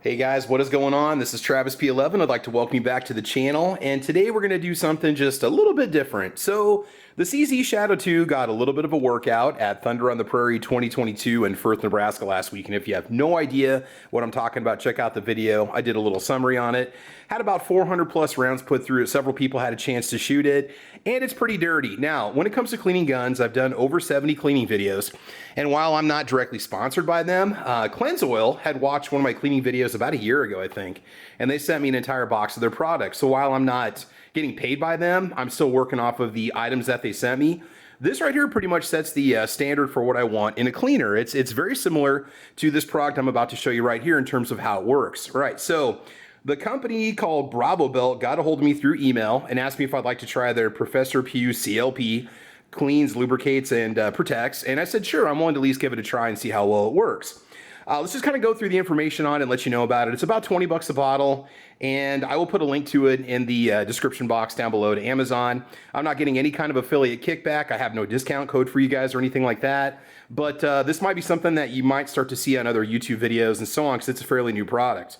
Hey guys, what is going on? This is Travis P11. I'd like to welcome you back to the channel, and today we're going to do something just a little bit different. So the CZ Shadow 2 got a little bit of a workout at Thunder on the Prairie 2022 in Firth, Nebraska last week, and if you have no idea what I'm talking about, check out the video. I did a little summary on it. Had about 400 plus rounds put through it. Several people had a chance to shoot it, and it's pretty dirty. Now, when it comes to cleaning guns, I've done over 70 cleaning videos, and while I'm not directly sponsored by them, Cleanse Oil had watched one of my cleaning videos about a year ago, I think, and they sent me an entire box of their products. So while I'm not getting paid by them, I'm still working off of the items that they sent me. This right here pretty much sets the standard for what I want in a cleaner. It's very similar to this product I'm about to show you right here in terms of how it works. Right, so the company called Bravo Belt got a hold of me through email and asked me if I'd like to try their Professor Pew CLP, cleans, lubricates, and protects. And I said, sure, I'm willing to at least give it a try and see how well it works. Let's just kind of go through the information on it and let you know about it. It's about 20 bucks a bottle, and I will put a link to it in the description box down below to Amazon. I'm not getting any kind of affiliate kickback. I have no discount code for you guys or anything like that, but this might be something that you might start to see on other YouTube videos and so on, because it's a fairly new product.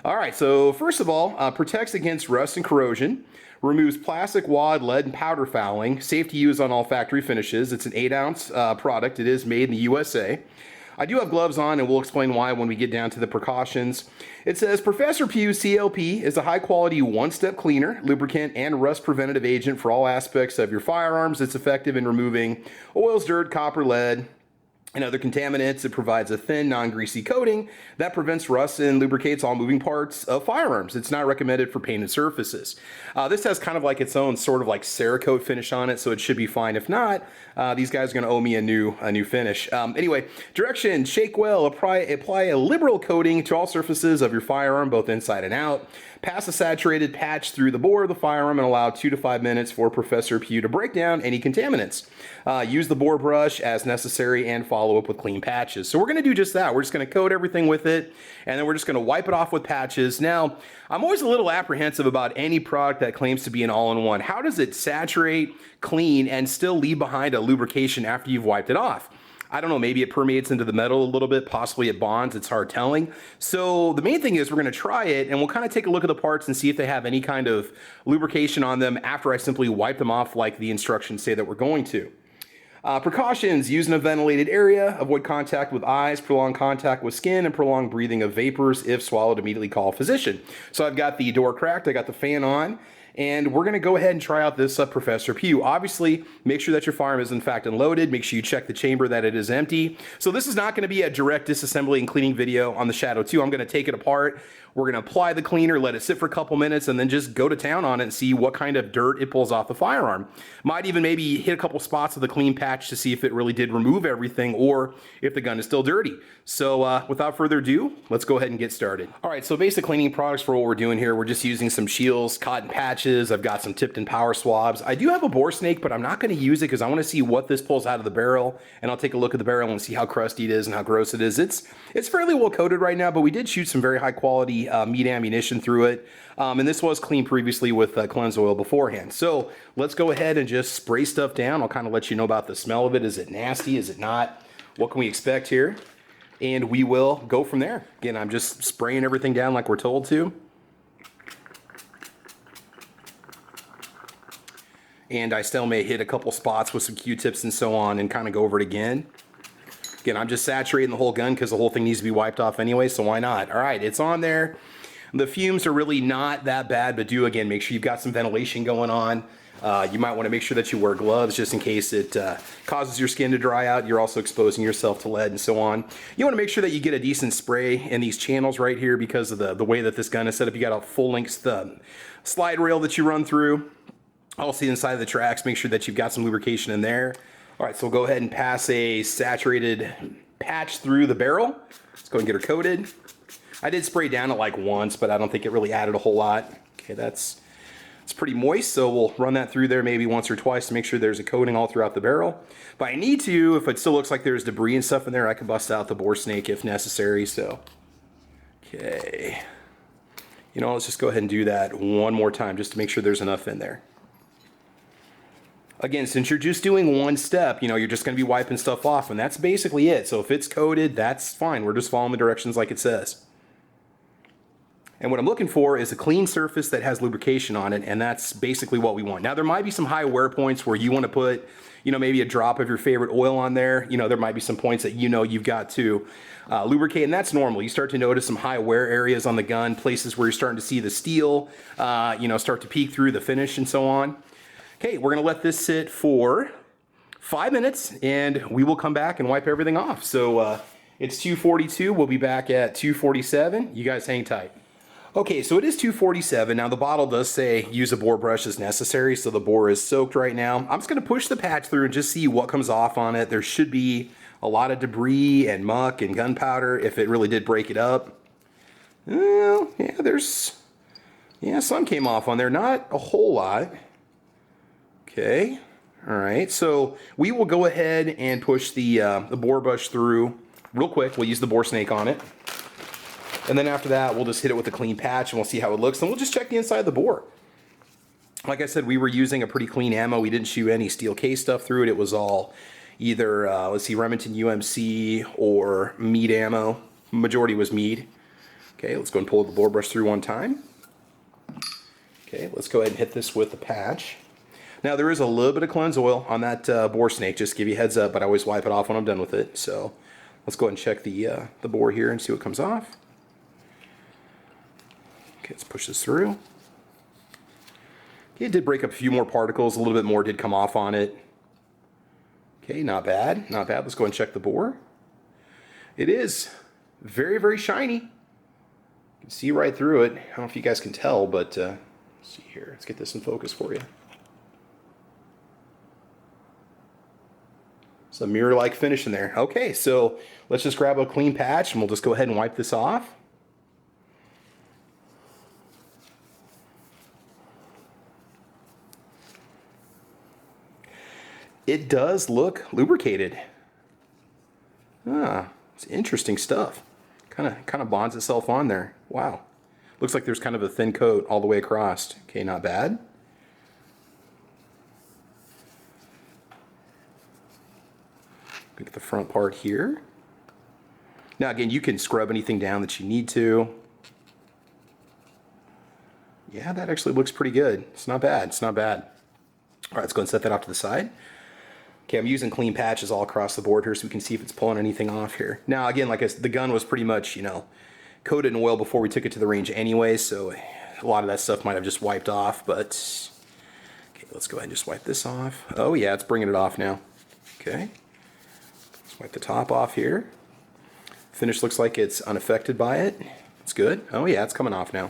All right, so first of all, protects against rust and corrosion, removes plastic, wad, lead, and powder fouling, safe to use on all factory finishes. It's an 8-ounce product. It is made in the USA. I do have gloves on, and we'll explain why when we get down to the precautions. It says, Professor Pew CLP is a high-quality one-step cleaner, lubricant, and rust preventative agent for all aspects of your firearms. It's effective in removing oils, dirt, copper, lead, and other contaminants. It provides a thin, non-greasy coating that prevents rust and lubricates all moving parts of firearms. It's not recommended for painted surfaces. This has kind of like its own sort of like Cerakote finish on it, so it should be fine. If not, these guys are going to owe me a new finish. Anyway, directions: shake well, apply a liberal coating to all surfaces of your firearm, both inside and out. Pass a saturated patch through the bore of the firearm and allow 2 to 5 minutes for Professor Pew to break down any contaminants. Use the bore brush as necessary and follow up with clean patches. So we're going to do just that. We're just going to coat everything with it, and then we're just going to wipe it off with patches. Now, I'm always a little apprehensive about any product that claims to be an all-in-one. How does it saturate, clean, and still leave behind a lubrication after you've wiped it off? I don't know, maybe it permeates into the metal a little bit, possibly it bonds, it's hard telling. So the main thing is we're gonna try it, and we'll kind of take a look at the parts and see if they have any kind of lubrication on them after I simply wipe them off like the instructions say that we're going to. Precautions: use in a ventilated area, avoid contact with eyes, prolonged contact with skin, and prolonged breathing of vapors. If swallowed, immediately call a physician. So I've got the door cracked, I got the fan on, and we're going to go ahead and try out this Professor Pew. Obviously, make sure that your firearm is in fact unloaded. Make sure you check the chamber that it is empty. So this is not going to be a direct disassembly and cleaning video on the Shadow 2. I'm going to take it apart. We're going to apply the cleaner, let it sit for a couple minutes, and then just go to town on it and see what kind of dirt it pulls off the firearm. Might even maybe hit a couple spots with a clean patch to see if it really did remove everything or if the gun is still dirty. So without further ado, let's go ahead and get started. All right, so basic cleaning products for what we're doing here. We're just using some shields, cotton patches. I've got some tipped and power swabs. I do have a bore snake, but I'm not going to use it because I want to see what this pulls out of the barrel, and I'll take a look at the barrel and see how crusty it is and how gross it is. It's fairly well coated right now, but we did shoot some very high quality meat ammunition through it, and this was cleaned previously with Cleanse Oil beforehand. So let's go ahead and just spray stuff down. I'll kind of let you know about the smell of it. Is it nasty? Is it not? What can we expect here? And we will go from there. Again, I'm just spraying everything down like we're told to. And I still may hit a couple spots with some Q-tips and so on and kind of go over it again. Again, I'm just saturating the whole gun because the whole thing needs to be wiped off anyway, so why not? All right, it's on there. The fumes are really not that bad, but do, again, make sure you've got some ventilation going on. You might want to make sure that you wear gloves just in case it causes your skin to dry out. You're also exposing yourself to lead and so on. You want to make sure that you get a decent spray in these channels right here because of the way that this gun is set up. You got a full-length slide rail that you run through. Also inside of the tracks, make sure that you've got some lubrication in there. All right, so we'll go ahead and pass a saturated patch through the barrel. Let's go and get her coated. I did spray down it like once, but I don't think it really added a whole lot. Okay, it's pretty moist, so we'll run that through there maybe once or twice to make sure there's a coating all throughout the barrel. But I need to, if it still looks like there's debris and stuff in there, I can bust out the bore snake if necessary, so. Okay. You know, let's just go ahead and do that one more time just to make sure there's enough in there. Again, since you're just doing one step, you know, you're just going to be wiping stuff off, and that's basically it. So if it's coated, that's fine. We're just following the directions like it says. And what I'm looking for is a clean surface that has lubrication on it, and that's basically what we want. Now, there might be some high wear points where you want to put, maybe a drop of your favorite oil on there. There might be some points that you've got to lubricate, and that's normal. You start to notice some high wear areas on the gun, places where you're starting to see the steel, start to peek through the finish and so on. Okay, we're going to let this sit for 5 minutes, and we will come back and wipe everything off. So it's 2:42. We'll be back at 2:47. You guys hang tight. Okay, so it is 2:47. Now the bottle does say use a bore brush as necessary, so the bore is soaked right now. I'm just gonna push the patch through and just see what comes off on it. There should be a lot of debris and muck and gunpowder if it really did break it up. Well, yeah, some came off on there, not a whole lot. Okay, all right, so we will go ahead and push the bore brush through real quick. We'll use the bore snake on it. And then after that, we'll just hit it with a clean patch and we'll see how it looks. And we'll just check the inside of the bore. Like I said, we were using a pretty clean ammo. We didn't shoot any steel case stuff through it. It was all either, Remington UMC or Mead ammo. Majority was Mead. Okay, let's go and pull the bore brush through one time. Okay, let's go ahead and hit this with the patch. Now there is a little bit of cleanse oil on that bore snake, just to give you a heads up, but I always wipe it off when I'm done with it. So let's go ahead and check the bore here and see what comes off. Okay, let's push this through. Okay, it did break up a few more particles. A little bit more did come off on it. Okay, not bad, not bad. Let's go and check the bore. It is very, very shiny. You can see right through it. I don't know if you guys can tell, but let's see here. Let's get this in focus for you. It's a mirror-like finish in there. Okay, so let's just grab a clean patch and we'll just go ahead and wipe this off. It does look lubricated. It's interesting stuff. Kind of bonds itself on there. Wow. Looks like there's kind of a thin coat all the way across. Okay, not bad. Look at the front part here. Now again, you can scrub anything down that you need to. Yeah, that actually looks pretty good. It's not bad. It's not bad. All right, let's go and set that off to the side. Okay, I'm using clean patches all across the board here so we can see if it's pulling anything off here. Now again, like I said, the gun was pretty much, coated in oil before we took it to the range anyway, so a lot of that stuff might have just wiped off, but okay, let's go ahead and just wipe this off. Oh yeah, it's bringing it off now. Okay, let's wipe the top off here. Finish looks like it's unaffected by it. It's good. Oh yeah, it's coming off now.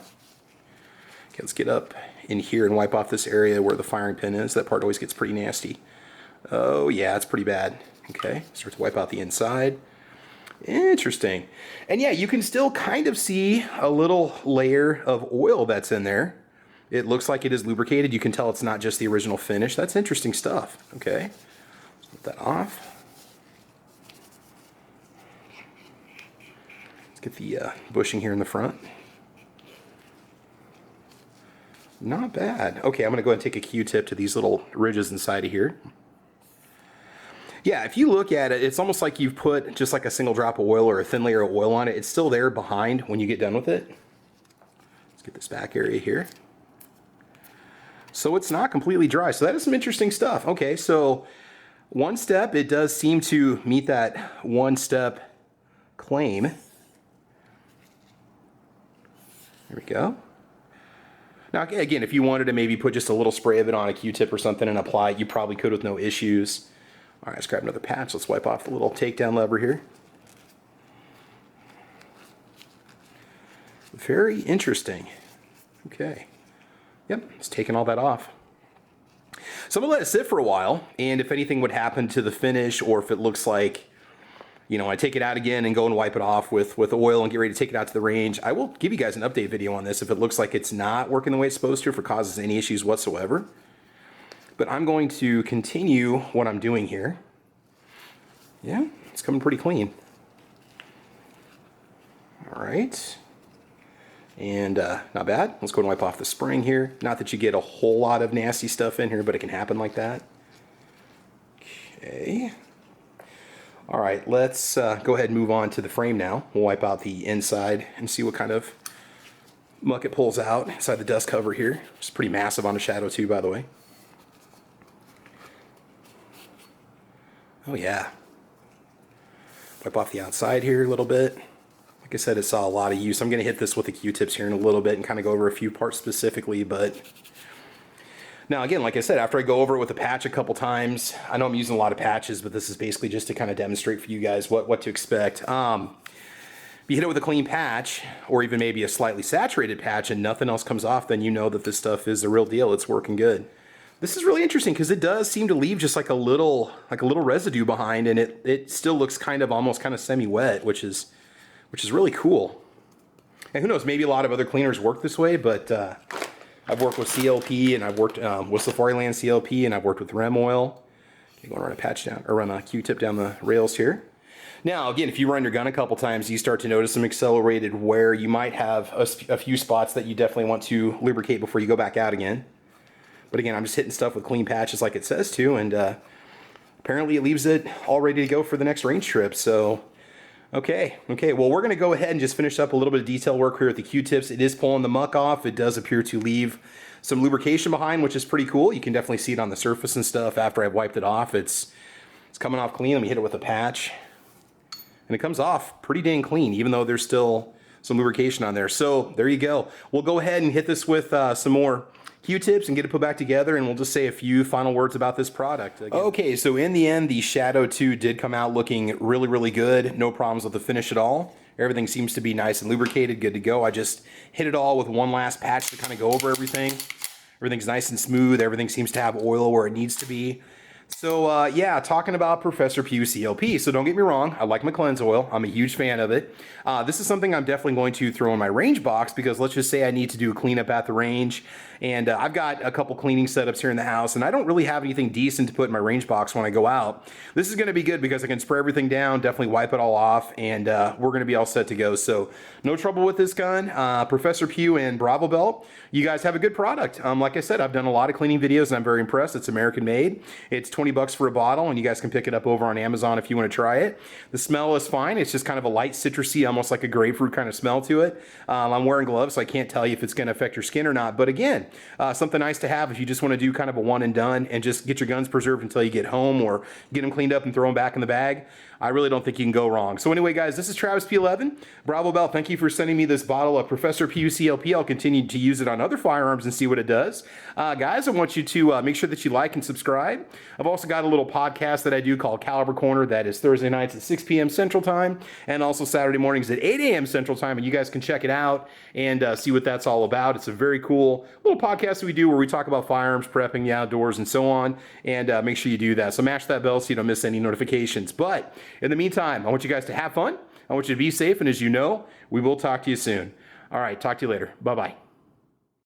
Okay, let's get up in here and wipe off this area where the firing pin is. That part always gets pretty nasty. Oh yeah, it's pretty bad. Okay, start to wipe out the inside. Interesting. And yeah, you can still kind of see a little layer of oil that's in there. It looks like it is lubricated. You can tell it's not just the original finish. That's interesting stuff. Okay, let's put that off. Let's get the bushing here in the front. Not bad. Okay, I'm going to go ahead and take a Q-tip to these little ridges inside of here. Yeah, if you look at it, it's almost like you've put just like a single drop of oil or a thin layer of oil on it. It's still there behind when you get done with it. Let's get this back area here. So it's not completely dry. So that is some interesting stuff. Okay, so one step, it does seem to meet that one step claim. There we go. Now again, if you wanted to maybe put just a little spray of it on a Q-tip or something and apply it, you probably could with no issues. All right, let's grab another patch. Let's wipe off the little takedown lever here. Very interesting. Okay. Yep, it's taking all that off. So I'm gonna let it sit for a while, and if anything would happen to the finish, or if it looks like, I take it out again and go and wipe it off with oil and get ready to take it out to the range, I will give you guys an update video on this if it looks like it's not working the way it's supposed to, if it causes any issues whatsoever. But I'm going to continue what I'm doing here. Yeah, it's coming pretty clean. All right. And not bad. Let's go and wipe off the spring here. Not that you get a whole lot of nasty stuff in here, but it can happen like that. Okay. All right, let's go ahead and move on to the frame now. We'll wipe out the inside and see what kind of muck it pulls out inside the dust cover here. It's pretty massive on a Shadow 2, by the way. Oh yeah. Wipe off the outside here a little bit. Like I said, it saw a lot of use. I'm going to hit this with the Q-tips here in a little bit and kind of go over a few parts specifically, but now again, like I said, after I go over it with a patch a couple times, I know I'm using a lot of patches, but this is basically just to kind of demonstrate for you guys what to expect. If you hit it with a clean patch, or even maybe a slightly saturated patch and nothing else comes off, then you know that this stuff is the real deal. It's working good. This is really interesting because it does seem to leave just like a little residue behind, and it still looks almost semi-wet, which is really cool. And who knows, maybe a lot of other cleaners work this way, but I've worked with CLP, and I've worked with Safariland CLP, and I've worked with Rem Oil. Okay, going to run a patch down, or run a Q-tip down the rails here. Now, again, if you run your gun a couple times, you start to notice some accelerated wear. You might have a few spots that you definitely want to lubricate before you go back out again. But again, I'm just hitting stuff with clean patches like it says to, and apparently it leaves it all ready to go for the next range trip. So, okay, well, we're going to go ahead and just finish up a little bit of detail work here with the Q-tips. It is pulling the muck off. It does appear to leave some lubrication behind, which is pretty cool. You can definitely see it on the surface and stuff after I've wiped it off. It's coming off clean. Let me hit it with a patch. And it comes off pretty dang clean, even though there's still some lubrication on there. So there you go. We'll go ahead and hit this with some more Q-tips and get it put back together, and we'll just say a few final words about this product. Again. Okay, so in the end, the Shadow 2 did come out looking really, really good. No problems with the finish at all. Everything seems to be nice and lubricated, good to go. I just hit it all with one last patch to kind of go over everything. Everything's nice and smooth. Everything seems to have oil where it needs to be. So yeah, talking about Professor Pew CLP. So don't get me wrong, I like my cleanse oil. I'm a huge fan of it. This is something I'm definitely going to throw in my range box, because let's just say I need to do a cleanup at the range, and I've got a couple cleaning setups here in the house, and I don't really have anything decent to put in my range box when I go out. This is going to be good because I can spray everything down, definitely wipe it all off, and we're going to be all set to go. So no trouble with this gun. Professor Pew and Bravo Belt, you guys have a good product. Like I said, I've done a lot of cleaning videos and I'm very impressed. It's American made. It's 20 bucks for a bottle, and you guys can pick it up over on Amazon if you want to try it. The smell is fine. It's just kind of a light citrusy, almost like a grapefruit kind of smell to it. I'm wearing gloves, so I can't tell you if it's going to affect your skin or not. But again, something nice to have if you just want to do kind of a one and done and just get your guns preserved until you get home, or get them cleaned up and throw them back in the bag. I really don't think you can go wrong. So anyway, guys, this is Travis P11. Bravo Bell, thank you for sending me this bottle of Professor Pew CLP. I'll continue to use it on other firearms and see what it does. Guys, I want you to make sure that you like and subscribe. I've also got a little podcast that I do called Caliber Corner. That is Thursday nights at 6 p.m. Central Time, and also Saturday mornings at 8 a.m. Central Time. And you guys can check it out and see what that's all about. It's a very cool little podcast that we do where we talk about firearms, prepping, the outdoors, and so on. And make sure you do that. So mash that bell so you don't miss any notifications. But in the meantime, I want you guys to have fun. I want you to be safe. And as you know, we will talk to you soon. All right. Talk to you later. Bye-bye.